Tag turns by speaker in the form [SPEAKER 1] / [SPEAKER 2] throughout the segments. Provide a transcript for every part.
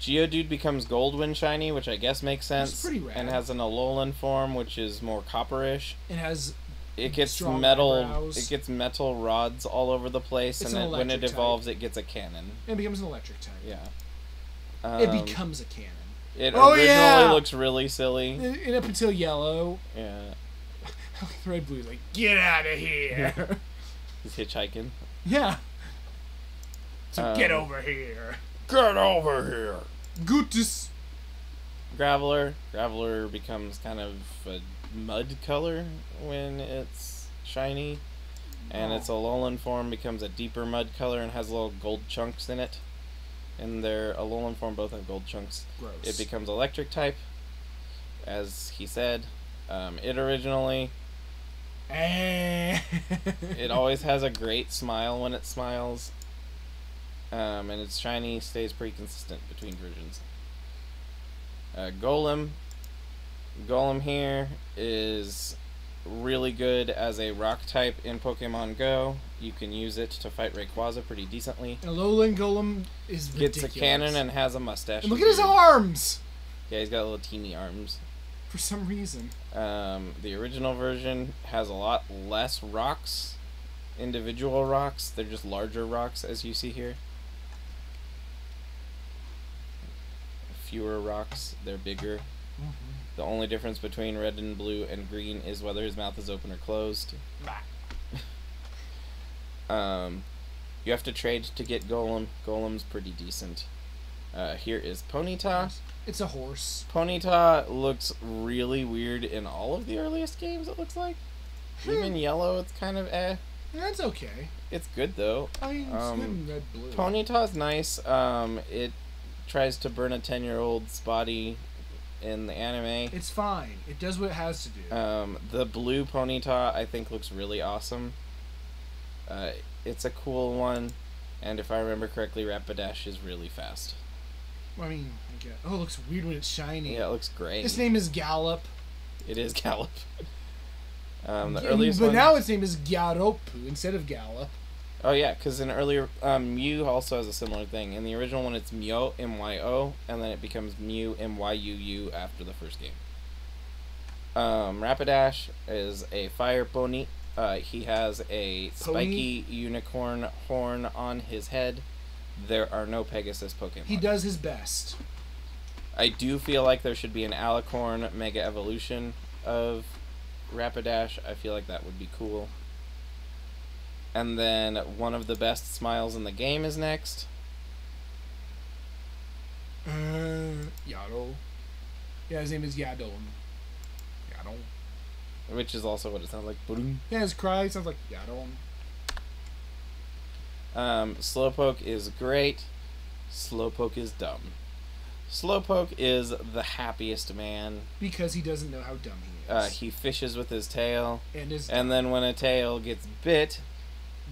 [SPEAKER 1] Geodude becomes gold when shiny, which I guess makes sense.
[SPEAKER 2] It's pretty rad.
[SPEAKER 1] And has an Alolan form, which is more copperish.
[SPEAKER 2] It has.
[SPEAKER 1] It gets
[SPEAKER 2] strong
[SPEAKER 1] metal.
[SPEAKER 2] eyebrows.
[SPEAKER 1] It gets metal rods all over the place,
[SPEAKER 2] It's
[SPEAKER 1] and
[SPEAKER 2] an
[SPEAKER 1] then when it
[SPEAKER 2] electric
[SPEAKER 1] evolves,
[SPEAKER 2] type.
[SPEAKER 1] it gets a cannon.
[SPEAKER 2] It becomes an electric type.
[SPEAKER 1] Yeah.
[SPEAKER 2] It becomes a cannon.
[SPEAKER 1] It
[SPEAKER 2] Oh,
[SPEAKER 1] originally
[SPEAKER 2] yeah!
[SPEAKER 1] looks really silly.
[SPEAKER 2] And up until yellow.
[SPEAKER 1] Yeah.
[SPEAKER 2] Red Blue's like, get out of here.
[SPEAKER 1] He's hitchhiking.
[SPEAKER 2] Yeah. So get over here.
[SPEAKER 1] Get over here.
[SPEAKER 2] Gootus.
[SPEAKER 1] Graveler. Graveler becomes kind of a mud color when it's shiny. And its Alolan form becomes a deeper mud color and has little gold chunks in it. And their Alolan form both have gold chunks.
[SPEAKER 2] Gross.
[SPEAKER 1] It becomes electric type, as he said. It originally... It always has a great smile when it smiles. And its shiny stays pretty consistent between versions. Golem. Golem here is really good as a rock type in Pokemon Go. You can use it to fight Rayquaza pretty decently.
[SPEAKER 2] And Alolan Golem is ridiculous.
[SPEAKER 1] Gets a cannon and has a mustache.
[SPEAKER 2] And look at his arms!
[SPEAKER 1] Yeah, he's got little teeny arms.
[SPEAKER 2] For some reason.
[SPEAKER 1] The original version has a lot less rocks. Individual rocks. They're just larger rocks, as you see here. Fewer rocks. They're bigger.
[SPEAKER 2] Mm-hmm.
[SPEAKER 1] The only difference between red and blue and green is whether his mouth is open or closed. You have to trade to get Golem. Golem's pretty decent. Here is Ponyta.
[SPEAKER 2] It's a horse.
[SPEAKER 1] Ponyta looks really weird in all of the earliest games, it looks like. Even yellow, it's kind of eh.
[SPEAKER 2] That's okay.
[SPEAKER 1] It's good, though.
[SPEAKER 2] I mean, it's good in red, blue.
[SPEAKER 1] Ponyta's nice. It tries to burn a 10-year-old's body in the anime.
[SPEAKER 2] It's fine. It does what it has to do.
[SPEAKER 1] The blue Ponyta, I think, looks really awesome. It's a cool one, and if I remember correctly, Rapidash is really fast.
[SPEAKER 2] I mean, I guess. Oh, it looks weird when it's shiny.
[SPEAKER 1] Yeah, it looks great.
[SPEAKER 2] Its name is Gallop.
[SPEAKER 1] It is Gallop. The earliest
[SPEAKER 2] but
[SPEAKER 1] one...
[SPEAKER 2] now its name is Gyaropu instead of Gallop.
[SPEAKER 1] Oh yeah, because in earlier Mew also has a similar thing. In the original one, it's Myo M-Y-O, and then it becomes Mew M-Y-U-U after the first game. Rapidash is a fire pony. He has a spiky unicorn horn on his head. There are no Pegasus Pokemon.
[SPEAKER 2] He does his best.
[SPEAKER 1] I do feel like there should be an Alicorn Mega Evolution of Rapidash. I feel like that would be cool. And then one of the best smiles in the game is next.
[SPEAKER 2] Yaddle. Yeah, his name is Yaddle. Yaddle.
[SPEAKER 1] Which is also what it sounds like.
[SPEAKER 2] Yeah, his cry sounds like Yaddle.
[SPEAKER 1] Slowpoke is great. Slowpoke is dumb. Slowpoke is the happiest man.
[SPEAKER 2] Because he doesn't know how dumb he is.
[SPEAKER 1] He fishes with his tail.
[SPEAKER 2] And
[SPEAKER 1] then when a tail gets bit...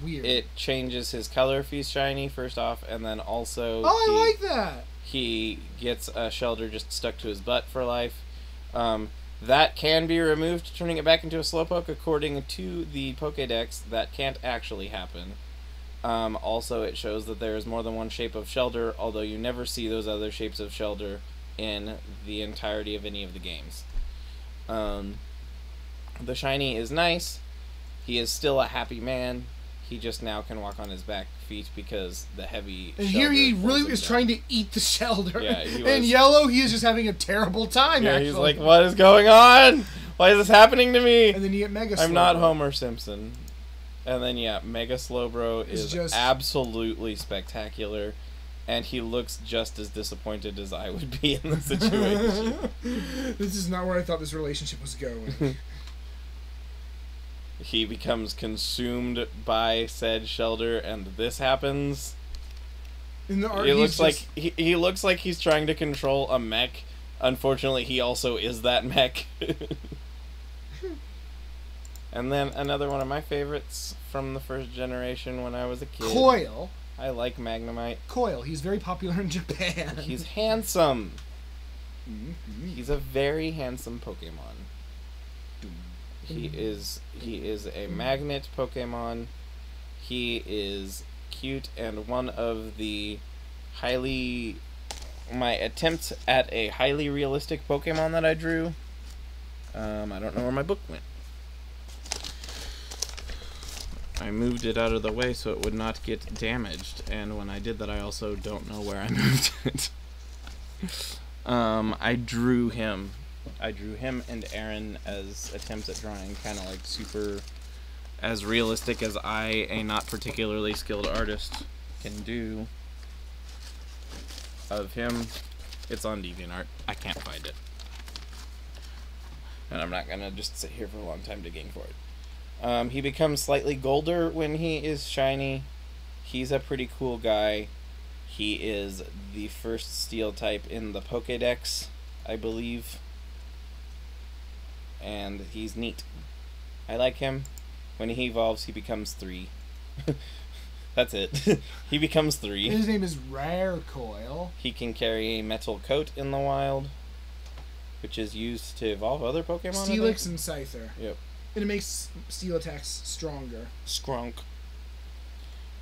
[SPEAKER 2] Weird.
[SPEAKER 1] It changes his color if he's shiny, first off, and then also...
[SPEAKER 2] Oh, I like that!
[SPEAKER 1] He gets a shelter just stuck to his butt for life. That can be removed, turning it back into a Slowpoke. According to the Pokédex, that can't actually happen. Also, it shows that there is more than one shape of shelter, although you never see those other shapes of shelter in the entirety of any of the games. The shiny is nice. He is still a happy man. He just now can walk on his back feet because the heavy
[SPEAKER 2] And here he really is
[SPEAKER 1] down.
[SPEAKER 2] Trying to eat the shelter.
[SPEAKER 1] Yeah, he was.
[SPEAKER 2] And Yellow, he is just having a terrible time,
[SPEAKER 1] Yeah,
[SPEAKER 2] actually.
[SPEAKER 1] he's like, what is going on? Why is this happening to me?
[SPEAKER 2] And then you get Mega
[SPEAKER 1] I'm not
[SPEAKER 2] Slowbro.
[SPEAKER 1] Homer Simpson. And then, yeah, Mega Slowbro is
[SPEAKER 2] just
[SPEAKER 1] absolutely spectacular. And he looks just as disappointed as I would be in the situation.
[SPEAKER 2] This is not where I thought this relationship was going.
[SPEAKER 1] He becomes consumed by said shelter, and this happens.
[SPEAKER 2] In the art,
[SPEAKER 1] He looks like he's trying to control a mech. Unfortunately, he also is that mech. And then another one of my favorites from the first generation when I was a kid.
[SPEAKER 2] Coil.
[SPEAKER 1] I like Magnemite.
[SPEAKER 2] Coil. He's very popular in Japan.
[SPEAKER 1] He's handsome.
[SPEAKER 2] Mm-hmm.
[SPEAKER 1] He's a very handsome Pokemon. He is a magnet Pokemon. He is cute and one of the highly my attempt at a highly realistic Pokemon that I drew. I don't know where my book went. I moved it out of the way so it would not get damaged, and when I did that I also don't know where I moved it. I drew him. I drew him and Aaron as attempts at drawing kind of like super as realistic as I, a not particularly skilled artist, can do of him. It's on DeviantArt. I can't find it. And I'm not gonna just sit here for a long time digging for it. He becomes slightly golder when he is shiny. He's a pretty cool guy. He is the first steel type in the Pokédex, I believe. And he's neat. I like him. When he evolves, he becomes 3. That's it. He becomes 3.
[SPEAKER 2] His name is Rare Coil.
[SPEAKER 1] He can carry a metal coat in the wild, which is used to evolve other Pokemon.
[SPEAKER 2] Steelix and Scyther.
[SPEAKER 1] Yep.
[SPEAKER 2] And it makes steel attacks stronger.
[SPEAKER 1] Skrunk.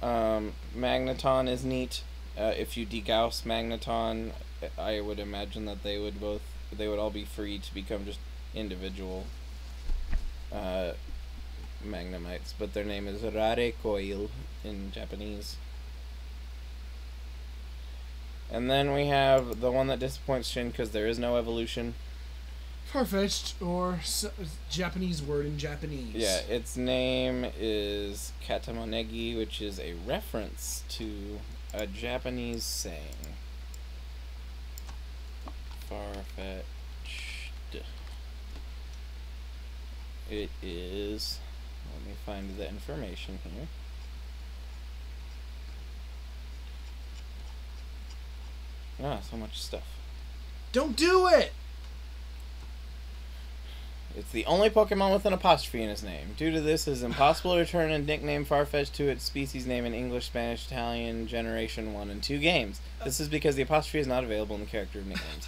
[SPEAKER 1] Magneton is neat. If you degauss Magneton, I would imagine that they would all be free to become just individual Magnemites, but their name is Rare Coil in Japanese. And then we have the one that disappoints Shin because there is no evolution.
[SPEAKER 2] Farfetched, or Japanese word in Japanese.
[SPEAKER 1] Yeah, its name is Katamonegi, which is a reference to a Japanese saying. Farfetched. It is... Let me find the information here. Ah, so much stuff.
[SPEAKER 2] Don't do it!
[SPEAKER 1] It's the only Pokemon with an apostrophe in its name. Due to this, it is impossible to return a nickname Farfetch'd to its species name in English, Spanish, Italian, Generation 1 and 2 games. This is because the apostrophe is not available in the character of nicknames.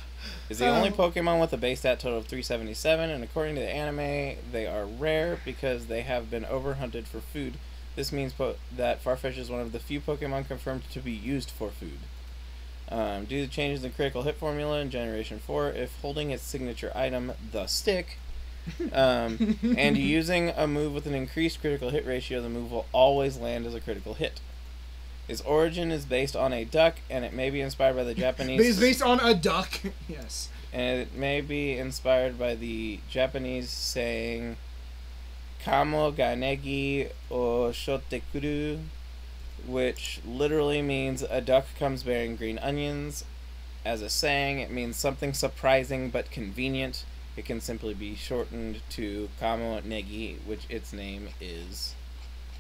[SPEAKER 1] It's the only Pokemon with a base stat total of 377, and according to the anime, they are rare because they have been overhunted for food. This means that Farfetch'd is one of the few Pokemon confirmed to be used for food. Due to changes in critical hit formula in Generation 4, if holding its signature item, the stick, and using a move with an increased critical hit ratio, the move will always land as a critical hit. Its origin is based on a duck, and it may be inspired by the Japanese...
[SPEAKER 2] It's based on a duck, yes.
[SPEAKER 1] And it may be inspired by the Japanese saying, Kamo ga negi o shotekuru, which literally means a duck comes bearing green onions. As a saying, it means something surprising but convenient. It can simply be shortened to Kamo Negi, which its name is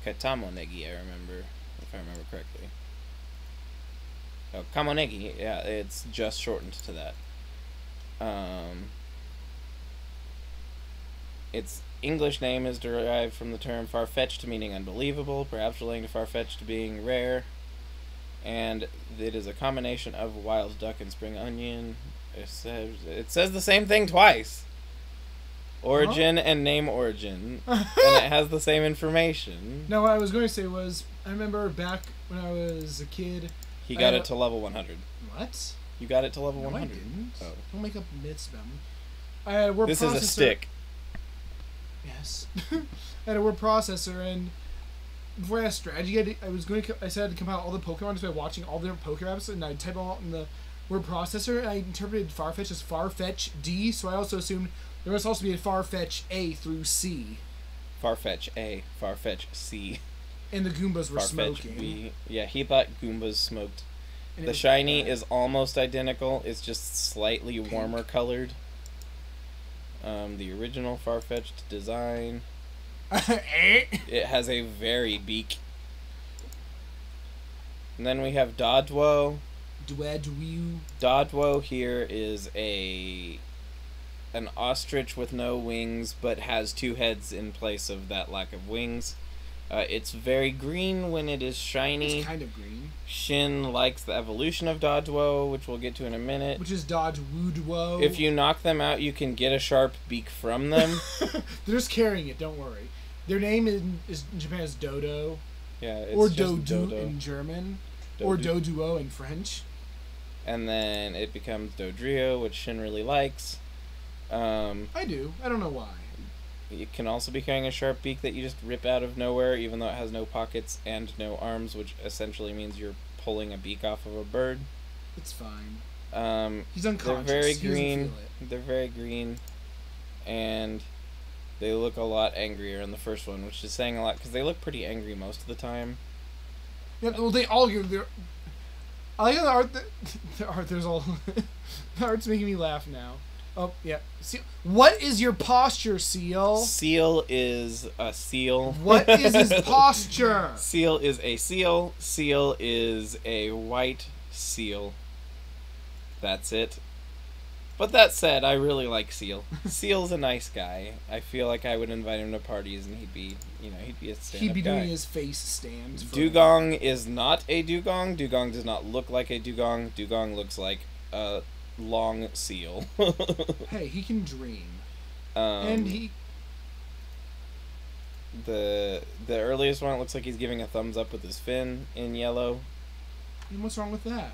[SPEAKER 1] Katamo Negi, if I remember correctly. Oh, Kamo Negi, yeah, it's just shortened to that. Its English name is derived from the term far-fetched, meaning unbelievable, perhaps relating to far-fetched being rare. And it is a combination of wild duck and spring onion. It says the same thing twice. Origin and name origin. And it has the same information.
[SPEAKER 2] No, what I was going to say was, I remember back when I was a kid...
[SPEAKER 1] He got it to level 100.
[SPEAKER 2] What?
[SPEAKER 1] You got it to level
[SPEAKER 2] No,
[SPEAKER 1] 100.
[SPEAKER 2] I didn't.
[SPEAKER 1] Oh.
[SPEAKER 2] Don't make up myths about me. I had a word
[SPEAKER 1] This
[SPEAKER 2] processor.
[SPEAKER 1] is a stick.
[SPEAKER 2] Yes. I had a word processor, and before I had a strategy, I said I'd compile all the Pokemon just by watching all the different Pokereps, and I'd type all in the word processor, and I interpreted Farfetch as Farfetch D, so I also assumed there must also be a Farfetch A through C.
[SPEAKER 1] Farfetch A, Farfetch C.
[SPEAKER 2] And the Goombas were
[SPEAKER 1] Farfetch
[SPEAKER 2] smoking.
[SPEAKER 1] B. Yeah, he thought Goombas smoked.
[SPEAKER 2] And
[SPEAKER 1] The shiny is almost identical. It's just slightly warmer colored. The original Farfetch'd design. It has a very beak. And then we have Dodwo. Dodwo here is an ostrich with no wings, but has 2 heads in place of that lack of wings. It's very green when it is shiny.
[SPEAKER 2] It's kind of green.
[SPEAKER 1] Shin likes the evolution of Dodwo, which we'll get to in a minute.
[SPEAKER 2] Which is Dodwoodwo.
[SPEAKER 1] If you knock them out, you can get a sharp beak from them.
[SPEAKER 2] They're just carrying it, don't worry. Their name in Japan is Dodo.
[SPEAKER 1] Yeah, it's
[SPEAKER 2] or
[SPEAKER 1] just
[SPEAKER 2] Dodu
[SPEAKER 1] Dodo.
[SPEAKER 2] in German.
[SPEAKER 1] Dodu.
[SPEAKER 2] Or Doduo in French.
[SPEAKER 1] and then it becomes Dodrio, which Shin really likes.
[SPEAKER 2] I do. I don't know why.
[SPEAKER 1] It can also be carrying a sharp beak that you just rip out of nowhere, even though it has no pockets and no arms, which essentially means you're pulling a beak off of a bird.
[SPEAKER 2] It's fine. He's
[SPEAKER 1] They're
[SPEAKER 2] unconscious.
[SPEAKER 1] very
[SPEAKER 2] He doesn't
[SPEAKER 1] green.
[SPEAKER 2] feel it.
[SPEAKER 1] They're very green, and they look a lot angrier in the first one, which is saying a lot because they look pretty angry most of the time.
[SPEAKER 2] Yeah, well, they all give their. I like how the art. The art. There's all. The art's making me laugh now. Oh yeah. Seal. What is your posture, Seal?
[SPEAKER 1] Seal is a seal.
[SPEAKER 2] What is his posture?
[SPEAKER 1] Seal is a seal. Seal is a white seal. That's it. But that said, I really like Seal. Seal's a nice guy. I feel like I would invite him to parties and he'd be a stand-up
[SPEAKER 2] He'd be
[SPEAKER 1] guy.
[SPEAKER 2] doing his face stands.
[SPEAKER 1] Dugong is not a dugong. Dugong does not look like a dugong. Dugong looks like a long seal.
[SPEAKER 2] Hey, he can dream.
[SPEAKER 1] And
[SPEAKER 2] he...
[SPEAKER 1] The earliest one, it looks like he's giving a thumbs up with his fin in yellow.
[SPEAKER 2] And what's wrong with that?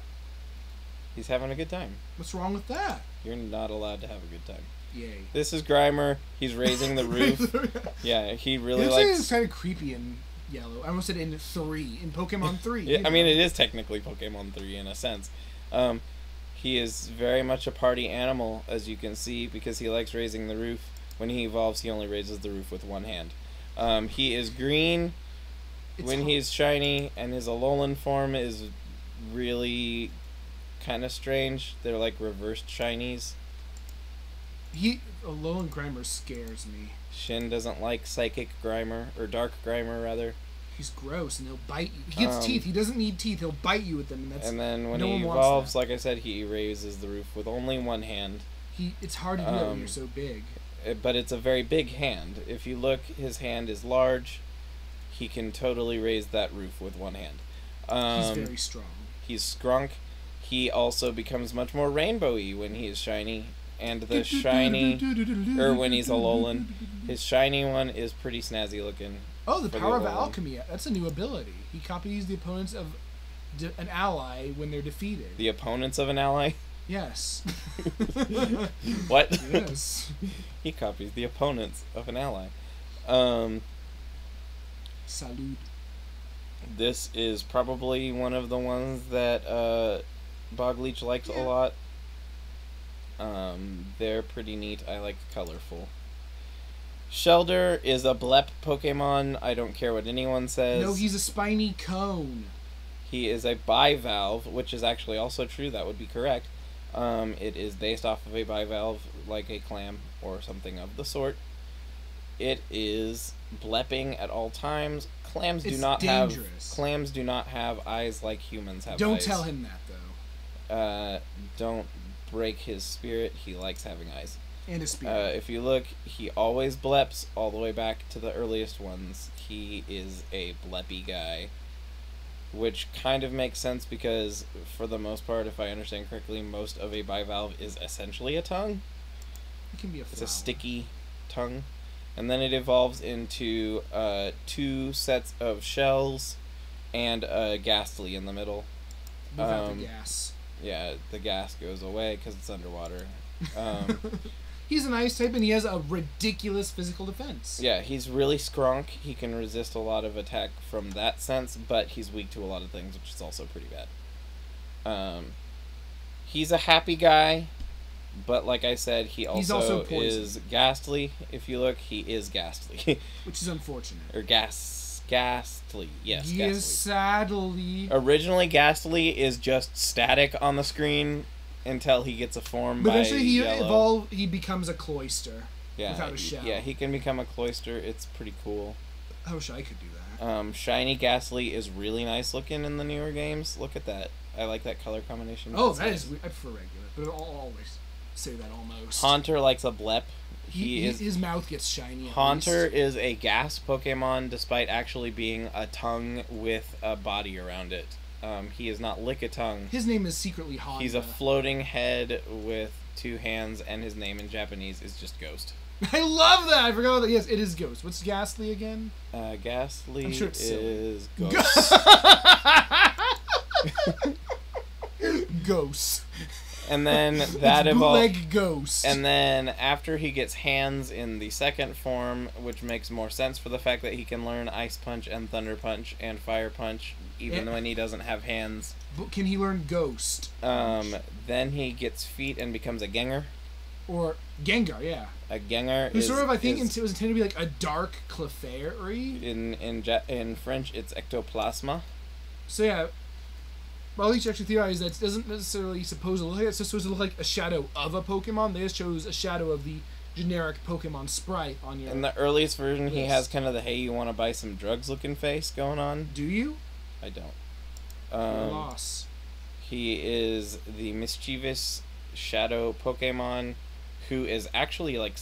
[SPEAKER 1] He's having a good time.
[SPEAKER 2] What's wrong with that?
[SPEAKER 1] You're not allowed to have a good time.
[SPEAKER 2] Yay.
[SPEAKER 1] This is Grimer. He's raising the roof. Yeah, he really
[SPEAKER 2] it
[SPEAKER 1] likes...
[SPEAKER 2] It's kind of creepy in yellow. I almost said in 3. In Pokemon 3.
[SPEAKER 1] Yeah, I mean, it is technically Pokemon 3 in a sense. He is very much a party animal, as you can see, because he likes raising the roof. When he evolves, he only raises the roof with one hand. He is green when he's shiny, and his Alolan form is really kind of strange. They're like reversed shinies.
[SPEAKER 2] Alolan Grimer scares me.
[SPEAKER 1] Shin doesn't like Psychic Grimer, or Dark Grimer, rather.
[SPEAKER 2] He's gross, and he'll bite you. He gets teeth. He doesn't need teeth. He'll bite you with them, and
[SPEAKER 1] then when he evolves, like I said, he raises the roof with only one hand.
[SPEAKER 2] It's hard to do that when you're so big.
[SPEAKER 1] But it's a very big hand. If you look, his hand is large. He can totally raise that roof with one hand.
[SPEAKER 2] He's very strong.
[SPEAKER 1] He's Skrunk. He also becomes much more rainbowy when he is shiny. And the shiny, or when he's Alolan, his shiny one is pretty snazzy looking.
[SPEAKER 2] Oh, the power of alchemy. That's a new ability. He copies the opponents of an ally when they're defeated.
[SPEAKER 1] The opponents of an ally?
[SPEAKER 2] Yes.
[SPEAKER 1] What?
[SPEAKER 2] Yes.
[SPEAKER 1] He copies the opponents of an ally.
[SPEAKER 2] Salute.
[SPEAKER 1] This is probably one of the ones that Bogleech likes a lot. They're pretty neat. I like colorful. Shelder is a Blep Pokemon. I don't care what anyone says.
[SPEAKER 2] No, he's a spiny cone.
[SPEAKER 1] He is a bivalve, which is actually also true. That would be correct. It is based off of a bivalve, like a clam or something of the sort. It is blepping at all times. Clams do not have eyes like humans have.
[SPEAKER 2] Don't
[SPEAKER 1] eyes.
[SPEAKER 2] tell him that though.
[SPEAKER 1] Don't break his spirit. He likes having eyes.
[SPEAKER 2] And his spirit.
[SPEAKER 1] If you look, he always bleps all the way back to the earliest ones. He is a bleppy guy. Which kind of makes sense because, for the most part, if I understand correctly, most of a bivalve is essentially a tongue.
[SPEAKER 2] It can be a flower.
[SPEAKER 1] It's a sticky tongue. And then it evolves into 2 sets of shells and a Ghastly in the middle.
[SPEAKER 2] Without the gas.
[SPEAKER 1] Yeah, the gas goes away because it's underwater.
[SPEAKER 2] He's an ice type and he has a ridiculous physical defense.
[SPEAKER 1] Yeah, he's really Skrunk. He can resist a lot of attack from that sense, but he's weak to a lot of things, which is also pretty bad. He's a happy guy, but like I said, he's also is Ghastly. If you look, he is Ghastly.
[SPEAKER 2] Which is unfortunate.
[SPEAKER 1] Or Ghastly. Yes,
[SPEAKER 2] he
[SPEAKER 1] Ghastly.
[SPEAKER 2] Is sadly...
[SPEAKER 1] Originally, Ghastly is just static on the screen until he gets a form
[SPEAKER 2] but
[SPEAKER 1] by
[SPEAKER 2] eventually he becomes a cloister.
[SPEAKER 1] Yeah,
[SPEAKER 2] without a shell.
[SPEAKER 1] Yeah, he can become a cloister. It's pretty cool.
[SPEAKER 2] I wish I could do that.
[SPEAKER 1] Shiny Ghastly is really nice looking in the newer games. Look at that. I like that color combination.
[SPEAKER 2] Oh, that is... I prefer regular, but I'll always say that almost.
[SPEAKER 1] Haunter likes a Blep.
[SPEAKER 2] His mouth gets shiny.
[SPEAKER 1] Haunter is a gas Pokemon, despite actually being a tongue with a body around it. He is not Lickitung.
[SPEAKER 2] His name is secretly Honda.
[SPEAKER 1] He's a floating head with 2 hands, and his name in Japanese is just Ghost.
[SPEAKER 2] I love that! I forgot that. Yes, it is Ghost. What's Ghastly again?
[SPEAKER 1] Ghastly
[SPEAKER 2] is
[SPEAKER 1] Ghost.
[SPEAKER 2] ghosts.
[SPEAKER 1] And then that
[SPEAKER 2] it's
[SPEAKER 1] evolves.
[SPEAKER 2] bootleg ghost.
[SPEAKER 1] And then after he gets hands in the second form, which makes more sense for the fact that he can learn Ice Punch and Thunder Punch and Fire Punch, even when he doesn't have hands.
[SPEAKER 2] But can he learn Ghost?
[SPEAKER 1] Then he gets feet and becomes a Gengar.
[SPEAKER 2] Or Gengar, yeah.
[SPEAKER 1] A Gengar
[SPEAKER 2] is sort of, I think, it was intended to be like a dark Clefairy.
[SPEAKER 1] In French, it's Ectoplasma.
[SPEAKER 2] So yeah, well, at least actually theorize that it doesn't necessarily supposed to look like it. It's just supposed to look like a shadow of a Pokemon. They just chose a shadow of the generic Pokemon sprite on your.
[SPEAKER 1] In the earliest version, he has kind of the "Hey, you want to buy some drugs?" looking face going on.
[SPEAKER 2] Do you?
[SPEAKER 1] I don't.
[SPEAKER 2] Loss.
[SPEAKER 1] He is the mischievous shadow Pokemon, who is actually like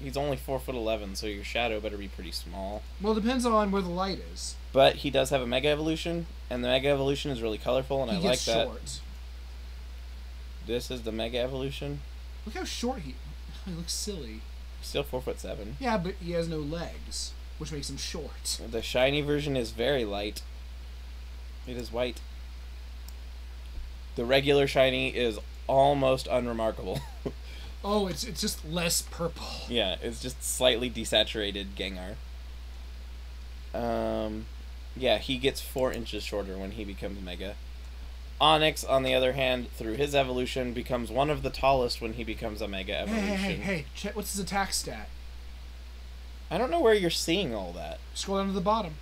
[SPEAKER 1] he's only 4'11", so your shadow better be pretty small.
[SPEAKER 2] Well, it depends on where the light is.
[SPEAKER 1] But he does have a Mega Evolution, and the Mega Evolution is really colorful, and I like that. Short. This is the Mega Evolution.
[SPEAKER 2] Look how short he looks silly.
[SPEAKER 1] Still 4'7".
[SPEAKER 2] Yeah, but he has no legs, which makes him short.
[SPEAKER 1] The shiny version is very light. It is white. The regular shiny is almost unremarkable.
[SPEAKER 2] Oh, it's just less purple.
[SPEAKER 1] Yeah, it's just slightly desaturated Gengar. Yeah, he gets 4 inches shorter when he becomes Mega. Onix, on the other hand, through his evolution, becomes one of the tallest when he becomes a Mega Evolution.
[SPEAKER 2] Hey, check, what's his attack stat?
[SPEAKER 1] I don't know where you're seeing all that.
[SPEAKER 2] Scroll down to the bottom.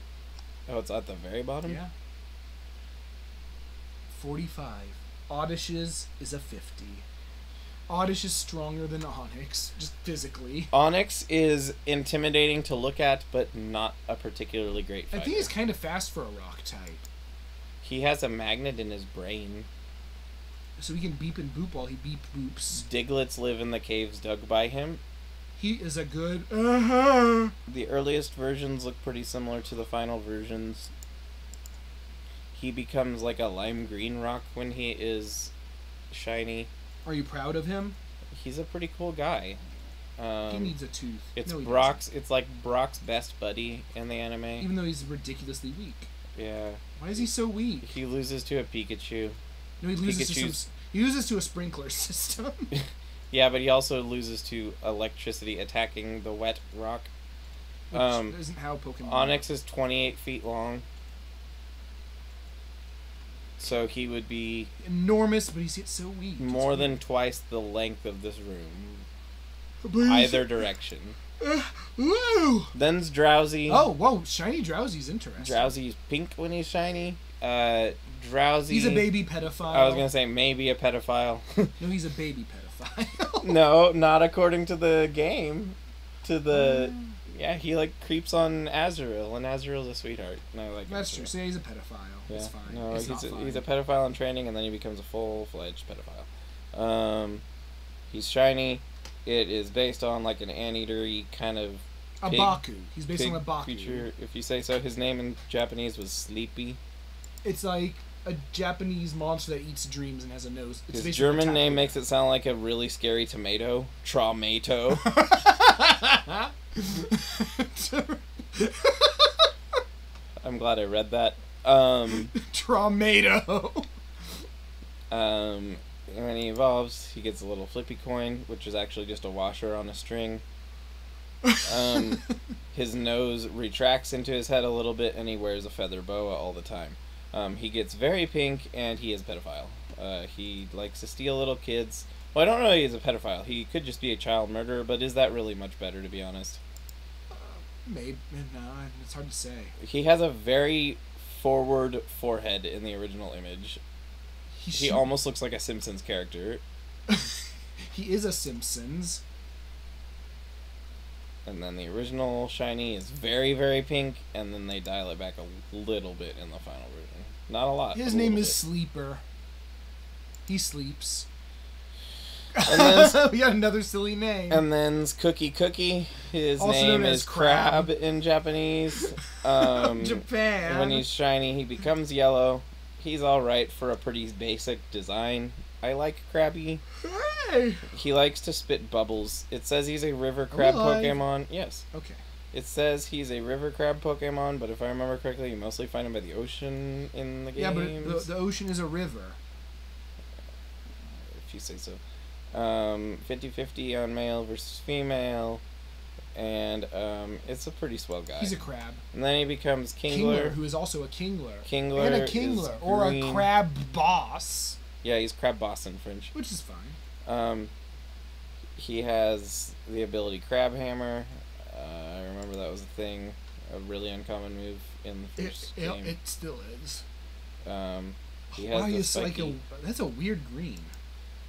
[SPEAKER 1] Oh, it's at the very bottom?
[SPEAKER 2] Yeah. 45. Oddish's is a 50. Oddish is stronger than Onix, just physically.
[SPEAKER 1] Onix is intimidating to look at, but not a particularly great fighter.
[SPEAKER 2] I think he's kind of fast for a rock type.
[SPEAKER 1] He has a magnet in his brain.
[SPEAKER 2] So he can beep and boop while he beep boops.
[SPEAKER 1] Diglets live in the caves dug by him.
[SPEAKER 2] He is a good...
[SPEAKER 1] The earliest versions look pretty similar to the final versions. He becomes like a lime green rock when he is shiny.
[SPEAKER 2] Are you proud of him?
[SPEAKER 1] He's a pretty cool guy.
[SPEAKER 2] He needs a tooth.
[SPEAKER 1] It's Brock's. It's like Brock's best buddy in the anime.
[SPEAKER 2] Even though he's ridiculously weak.
[SPEAKER 1] Yeah.
[SPEAKER 2] Why is he so weak?
[SPEAKER 1] He loses to a Pikachu.
[SPEAKER 2] No, he loses to a sprinkler system.
[SPEAKER 1] Yeah, but he also loses to electricity attacking the wet rock.
[SPEAKER 2] Which isn't how Pokemon.
[SPEAKER 1] Onix is 28 feet long. So he would be
[SPEAKER 2] enormous, but he's so weak.
[SPEAKER 1] More than twice the length of this room. Either direction.
[SPEAKER 2] Woo!
[SPEAKER 1] Then's Drowsy.
[SPEAKER 2] Oh, whoa! Shiny Drowsy's interesting.
[SPEAKER 1] Drowsy's pink when he's shiny. Drowsy.
[SPEAKER 2] He's a baby pedophile.
[SPEAKER 1] I was gonna say maybe a pedophile.
[SPEAKER 2] No, he's a baby pedophile.
[SPEAKER 1] No, not according to the game. Yeah, he like creeps on Azrael, and Azrael's a sweetheart. And I like
[SPEAKER 2] That's true. So yeah, he's a pedophile. Yeah. It's fine.
[SPEAKER 1] No, he's a pedophile in training, and then he becomes a full-fledged pedophile. He's shiny. It is based on like an anteater-y kind of
[SPEAKER 2] a Baku. He's based on a Baku
[SPEAKER 1] creature, if you say so. His name in Japanese was Sleepy.
[SPEAKER 2] It's like a Japanese monster that eats dreams and has a nose. It's
[SPEAKER 1] his German name makes it sound like a really scary tomato. Traumato. I'm glad I read that.
[SPEAKER 2] Traumato.
[SPEAKER 1] When he evolves, he gets a little flippy coin, which is actually just a washer on a string. His nose retracts into his head a little bit, and he wears a feather boa all the time. He gets very pink, and he is a pedophile. He likes to steal little kids. Well, I don't know he's a pedophile. He could just be a child murderer, but is that really much better, to be honest?
[SPEAKER 2] Maybe. No, it's hard to say.
[SPEAKER 1] He has a very forward forehead in the original image. He almost looks like a Simpsons character.
[SPEAKER 2] He is a Simpsons.
[SPEAKER 1] And then the original shiny is very, very pink, and then they dial it back a little bit in the final version. Not a lot.
[SPEAKER 2] His name is Sleeper. He sleeps.
[SPEAKER 1] And then
[SPEAKER 2] we got another silly name.
[SPEAKER 1] And then's Cookie. His
[SPEAKER 2] also
[SPEAKER 1] name is Crab in Japanese.
[SPEAKER 2] Japan.
[SPEAKER 1] When he's shiny, he becomes yellow. He's alright for a pretty basic design. I like Krabby.
[SPEAKER 2] Hey!
[SPEAKER 1] He likes to spit bubbles. It says he's a river crab Pokemon. Yes.
[SPEAKER 2] Okay.
[SPEAKER 1] It says he's a river crab Pokemon, but if I remember correctly, you mostly find him by the ocean in the game.
[SPEAKER 2] Yeah, but the ocean is a river.
[SPEAKER 1] if you say so. 50-50 on male versus female, and it's a pretty swell guy.
[SPEAKER 2] He's a crab.
[SPEAKER 1] And then he becomes Kingler,
[SPEAKER 2] who is also a Kingler.
[SPEAKER 1] Kingler
[SPEAKER 2] and a Kingler, or a crab boss.
[SPEAKER 1] Yeah, he's crab boss in French.
[SPEAKER 2] Which is fine.
[SPEAKER 1] He has the ability Crab Hammer. I remember that was a thing, a really uncommon move in the first game.
[SPEAKER 2] It still is.
[SPEAKER 1] He has the spiky.
[SPEAKER 2] That's a weird green.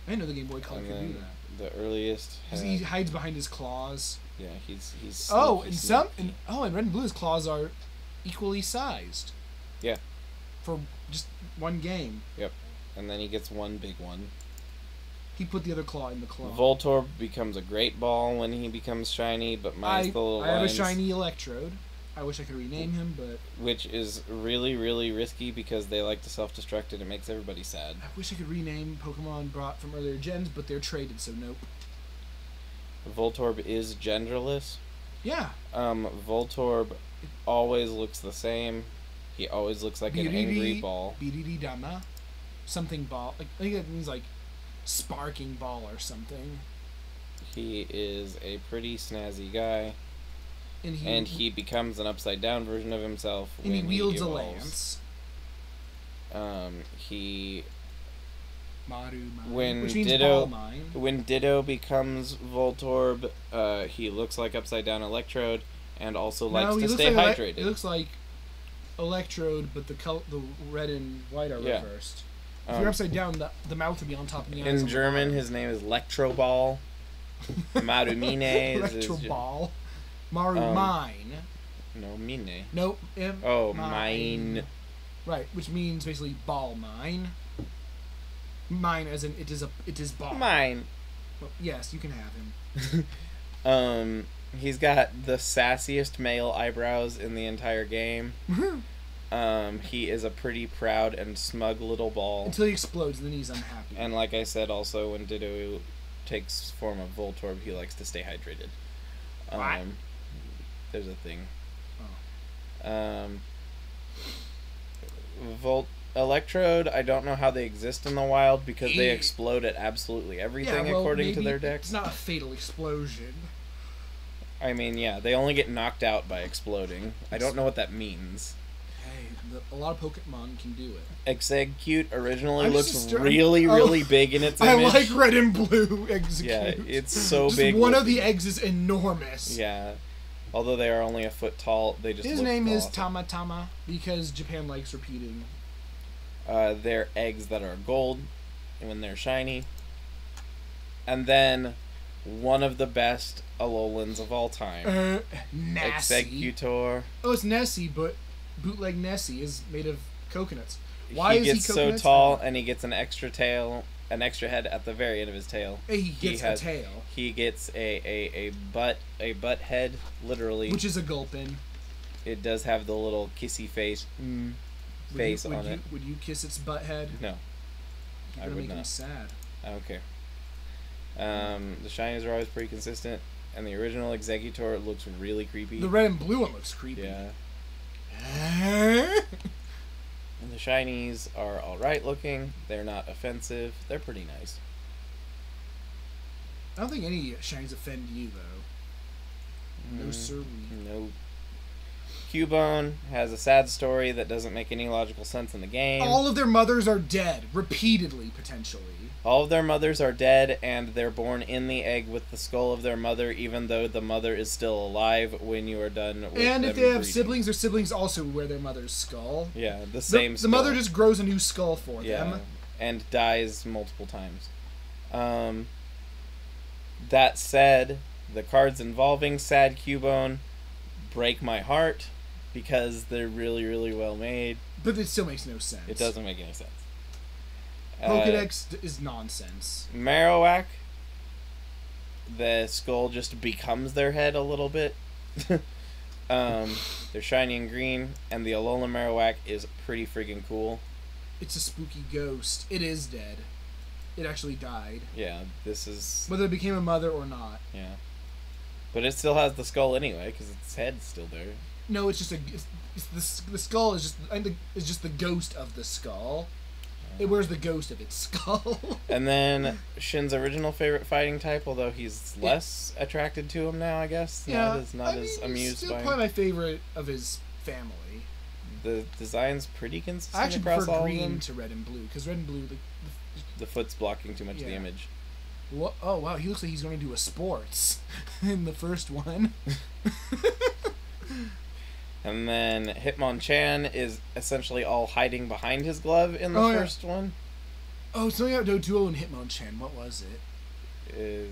[SPEAKER 2] I didn't know the Game Boy Color could do that.
[SPEAKER 1] The earliest.
[SPEAKER 2] He hides behind his claws.
[SPEAKER 1] Yeah, he's.
[SPEAKER 2] In Red and Blue, his claws are equally sized.
[SPEAKER 1] Yeah.
[SPEAKER 2] For just one game.
[SPEAKER 1] Yep, and then he gets one big one.
[SPEAKER 2] He put the other claw in the claw.
[SPEAKER 1] Voltorb becomes a great ball when he becomes shiny, but minus the little lines.
[SPEAKER 2] I have a shiny Electrode. I wish I could rename him, but...
[SPEAKER 1] Which is really, really risky because they like to self-destruct and it makes everybody sad.
[SPEAKER 2] I wish I could rename Pokemon brought from earlier gens, but they're traded, so nope.
[SPEAKER 1] Voltorb is genderless.
[SPEAKER 2] Yeah.
[SPEAKER 1] Voltorb always looks the same. He always looks like an angry ball.
[SPEAKER 2] BDD Dama. Something ball. I think it means like sparking ball or something.
[SPEAKER 1] He is a pretty snazzy guy.
[SPEAKER 2] And
[SPEAKER 1] he becomes an upside down version of himself.
[SPEAKER 2] And he wields a lance.
[SPEAKER 1] When Ditto becomes Voltorb, he looks like upside down Electrode, and also likes to stay hydrated.
[SPEAKER 2] It looks like Electrode, but the red and white are reversed. If you're upside down, the mouth would be on top of the eyes.
[SPEAKER 1] In German, his name is Electroball. Marumine.
[SPEAKER 2] Electroball. Mine.
[SPEAKER 1] No, mine.
[SPEAKER 2] Nope.
[SPEAKER 1] Mine.
[SPEAKER 2] Right, which means basically ball mine. Mine as in it is ball.
[SPEAKER 1] Mine.
[SPEAKER 2] Well, yes, you can have him.
[SPEAKER 1] He's got the sassiest male eyebrows in the entire game. He is a pretty proud and smug little ball.
[SPEAKER 2] Until he explodes, and then he's unhappy.
[SPEAKER 1] And like I said, also when Ditto takes form of Voltorb, he likes to stay hydrated. There's a thing. Electrode, I don't know how they exist in the wild because they explode at absolutely everything according to their decks.
[SPEAKER 2] It's not a fatal explosion.
[SPEAKER 1] I mean, yeah, they only get knocked out by exploding. I don't know what that means.
[SPEAKER 2] Hey, a lot of Pokemon can do it.
[SPEAKER 1] Execute originally looks really big in its image.
[SPEAKER 2] I like Red and Blue Execute.
[SPEAKER 1] Yeah, it's so
[SPEAKER 2] just
[SPEAKER 1] big.
[SPEAKER 2] One of the eggs is enormous.
[SPEAKER 1] Yeah. Although they are only a foot tall, they just
[SPEAKER 2] His name is Tama because Japan likes repeating.
[SPEAKER 1] They're eggs that are gold when they're shiny. And then one of the best Alolans of all time.
[SPEAKER 2] Nessie.
[SPEAKER 1] Executor.
[SPEAKER 2] Oh, it's Nessie, but bootleg Nessie is made of coconuts.
[SPEAKER 1] Why is he so tall and he gets an extra tail, an extra head at the very end of his tail?
[SPEAKER 2] He gets a tail.
[SPEAKER 1] He gets a butt head, literally.
[SPEAKER 2] Which is a gulpin.
[SPEAKER 1] It does have the little kissy face on it.
[SPEAKER 2] Would you kiss its butt head?
[SPEAKER 1] No.
[SPEAKER 2] You're gonna make him sad.
[SPEAKER 1] I don't care. The shinies are always pretty consistent, and the original Executor looks really creepy.
[SPEAKER 2] The red and blue one looks creepy.
[SPEAKER 1] Yeah. And the shinies are alright looking. They're not offensive. They're pretty nice.
[SPEAKER 2] I don't think any shinies offend you, though. No sir.
[SPEAKER 1] No. Cubone has a sad story that doesn't make any logical sense in the game.
[SPEAKER 2] All of their mothers are dead, repeatedly, potentially.
[SPEAKER 1] All of their mothers are dead, and they're born in the egg with the skull of their mother, even though the mother is still alive when you are done with
[SPEAKER 2] And if they have
[SPEAKER 1] breeding.
[SPEAKER 2] siblings, their siblings also wear their mother's skull.
[SPEAKER 1] Yeah, the same skull.
[SPEAKER 2] The mother just grows a new skull for them.
[SPEAKER 1] And dies multiple times. That said, the cards involving Sad Cubone break my heart because they're really, really well made.
[SPEAKER 2] But it still makes no sense.
[SPEAKER 1] It doesn't make any sense.
[SPEAKER 2] Pokedex is nonsense.
[SPEAKER 1] Marowak, the skull just becomes their head a little bit. They're shiny and green, and the Alolan Marowak is pretty friggin' cool.
[SPEAKER 2] It's a spooky ghost. It is dead. It actually died.
[SPEAKER 1] Yeah, this is...
[SPEAKER 2] Whether it became a mother or not.
[SPEAKER 1] Yeah. But it still has the skull anyway, because its head's still there.
[SPEAKER 2] No, it's just the skull is just the ghost of the skull. It wears the ghost of its skull.
[SPEAKER 1] And then Shin's original favorite fighting type, although he's less attracted to him now, I guess.
[SPEAKER 2] Yeah,
[SPEAKER 1] Not as amused
[SPEAKER 2] still
[SPEAKER 1] by him.
[SPEAKER 2] probably my favorite of his family.
[SPEAKER 1] The design's pretty consistent
[SPEAKER 2] I actually
[SPEAKER 1] across
[SPEAKER 2] prefer
[SPEAKER 1] all
[SPEAKER 2] green
[SPEAKER 1] of them.
[SPEAKER 2] to red and blue, because red and blue,
[SPEAKER 1] The foot's blocking too much of the image.
[SPEAKER 2] What? Oh wow, he looks like he's going to do a sports in the first one.
[SPEAKER 1] And then Hitmonchan is essentially all hiding behind his glove in the first one.
[SPEAKER 2] Oh, something about Doduo and Hitmonchan. What was it?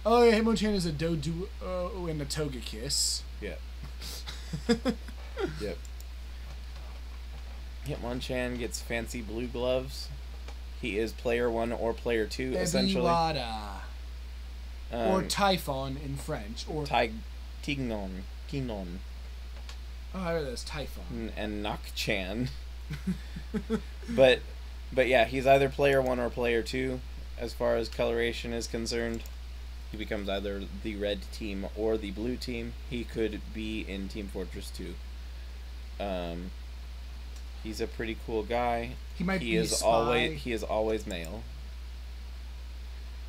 [SPEAKER 2] Oh yeah, Hitmonchan is a Doduo and a Togekiss.
[SPEAKER 1] Yeah. Yep. Hitmonchan gets fancy blue gloves. He is player 1 or player 2, essentially.
[SPEAKER 2] Or Typhon in French. Or
[SPEAKER 1] Tignon.
[SPEAKER 2] Oh, I read that's Typhon.
[SPEAKER 1] And Knock-chan. But yeah, he's either player 1 or player 2 as far as coloration is concerned. He becomes either the red team or the blue team. He could be in Team Fortress 2. He's a pretty cool guy. He is always male.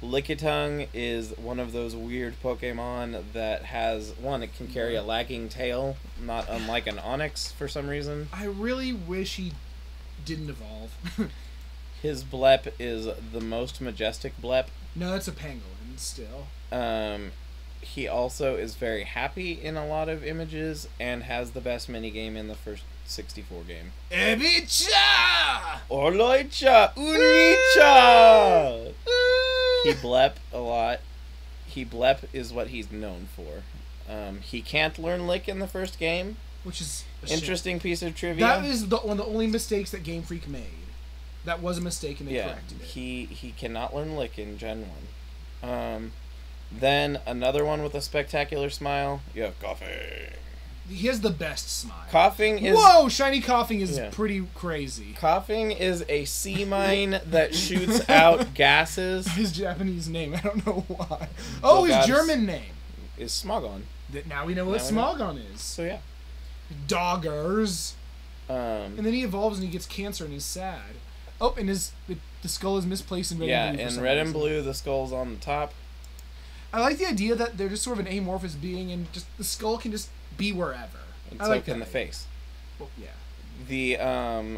[SPEAKER 1] Lickitung is one of those weird Pokemon that has it can carry a lagging tail, not unlike an Onix for some reason.
[SPEAKER 2] I really wish he didn't evolve.
[SPEAKER 1] His Blep is the most majestic Blep.
[SPEAKER 2] No, that's a pangolin still.
[SPEAKER 1] He also is very happy in a lot of images and has the best minigame in the first 64 game.
[SPEAKER 2] Ebicha!
[SPEAKER 1] Oloicha! Unicha! He Blep a lot. He Blep is what he's known for. He can't learn Lick in the first game.
[SPEAKER 2] Which is
[SPEAKER 1] interesting piece of trivia.
[SPEAKER 2] That is one of the only mistakes that Game Freak made. That was a mistake and they corrected it.
[SPEAKER 1] He cannot learn Lick in Gen 1. Then another one with a spectacular smile. You have Coughing.
[SPEAKER 2] He has the best smile.
[SPEAKER 1] Coughing is...
[SPEAKER 2] Whoa! Shiny Coughing is pretty crazy.
[SPEAKER 1] Coughing is a sea mine that shoots out gases.
[SPEAKER 2] His Japanese name, I don't know why. Oh, his German name.
[SPEAKER 1] Is Smogon.
[SPEAKER 2] Now we know what Smogon is.
[SPEAKER 1] So yeah.
[SPEAKER 2] Doggers. And then he evolves and he gets cancer and is sad. Oh, and the skull is misplaced in red and blue.
[SPEAKER 1] Yeah, in red and blue, the skull's on the top.
[SPEAKER 2] I like the idea that they're just sort of an amorphous being and just the skull can just be wherever.
[SPEAKER 1] And so can the face.
[SPEAKER 2] Well, yeah.
[SPEAKER 1] The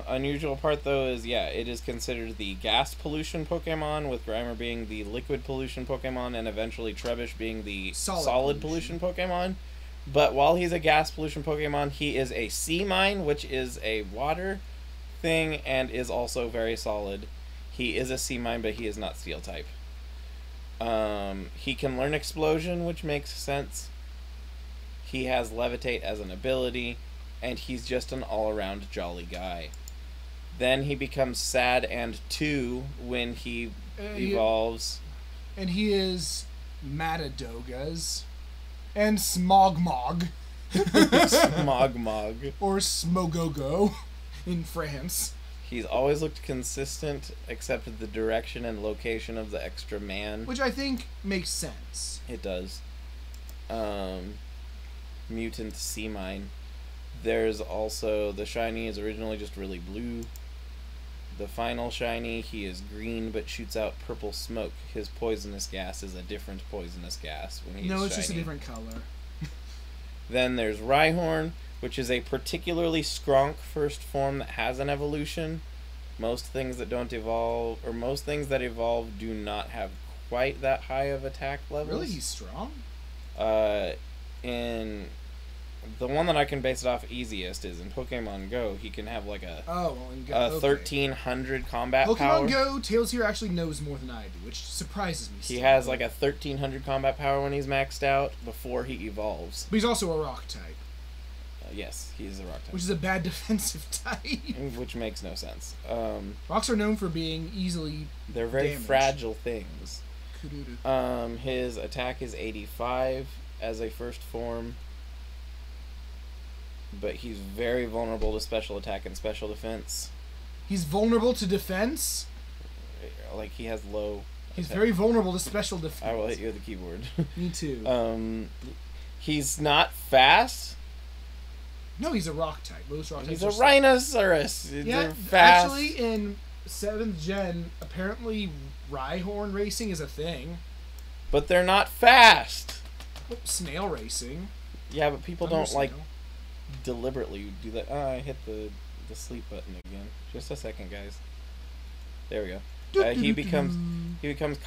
[SPEAKER 1] unusual part, though, is, it is considered the gas pollution Pokemon, with Grimer being the liquid pollution Pokemon, and eventually Trubbish being the solid pollution Pokemon. But while he's a gas pollution Pokemon, he is a sea mine, which is a water thing, and is also very solid. He is a sea mine, but he is not steel type. He can learn Explosion, which makes sense. He has Levitate as an ability, and he's just an all-around jolly guy. Then he becomes sad and 2 when he evolves.
[SPEAKER 2] And he is Matadogas and Smogmog.
[SPEAKER 1] Smogmog.
[SPEAKER 2] Or Smogogo in France.
[SPEAKER 1] He's always looked consistent, except the direction and location of the extra man.
[SPEAKER 2] Which I think makes sense.
[SPEAKER 1] It does. Mutant Sea Mine. There's also, the shiny is originally just really blue. The final shiny, he is green but shoots out purple smoke. His poisonous gas is a different poisonous gas when he's
[SPEAKER 2] No, it's
[SPEAKER 1] shiny.
[SPEAKER 2] just a different color.
[SPEAKER 1] Then there's Rhyhorn, which is a particularly skronk first form that has an evolution. Most things that don't evolve, or most things that evolve, do not have quite that high of attack levels.
[SPEAKER 2] Really? He's strong?
[SPEAKER 1] In the one that I can base it off easiest is in Pokemon Go. He can have like a 1300 combat power.
[SPEAKER 2] Pokemon Go, Tails here actually knows more than I do, which surprises me.
[SPEAKER 1] He has like a 1300 combat power when he's maxed out before he evolves.
[SPEAKER 2] But he's also a rock type.
[SPEAKER 1] Yes, he's a rock type.
[SPEAKER 2] Which is a bad defensive type.
[SPEAKER 1] Which makes no sense.
[SPEAKER 2] Rocks are known for being easily
[SPEAKER 1] They're very
[SPEAKER 2] damaged.
[SPEAKER 1] fragile things. His attack is 85 as a first form. But he's very vulnerable to special attack and special defense.
[SPEAKER 2] He's vulnerable to defense?
[SPEAKER 1] Like, he has low...
[SPEAKER 2] He's very vulnerable to special defense.
[SPEAKER 1] I will hit you with the keyboard.
[SPEAKER 2] Me too.
[SPEAKER 1] He's not fast.
[SPEAKER 2] No, he's a rock type. Most rock types.
[SPEAKER 1] He's a rhinoceros.
[SPEAKER 2] Yeah,
[SPEAKER 1] They're fast.
[SPEAKER 2] actually, in 7th Gen, apparently Rhyhorn racing is a thing.
[SPEAKER 1] But they're not fast.
[SPEAKER 2] Oh, snail racing.
[SPEAKER 1] Yeah, but people don't
[SPEAKER 2] Snail.
[SPEAKER 1] deliberately do that. Oh, I hit the sleep button again. Just a second, guys. There we go. He becomes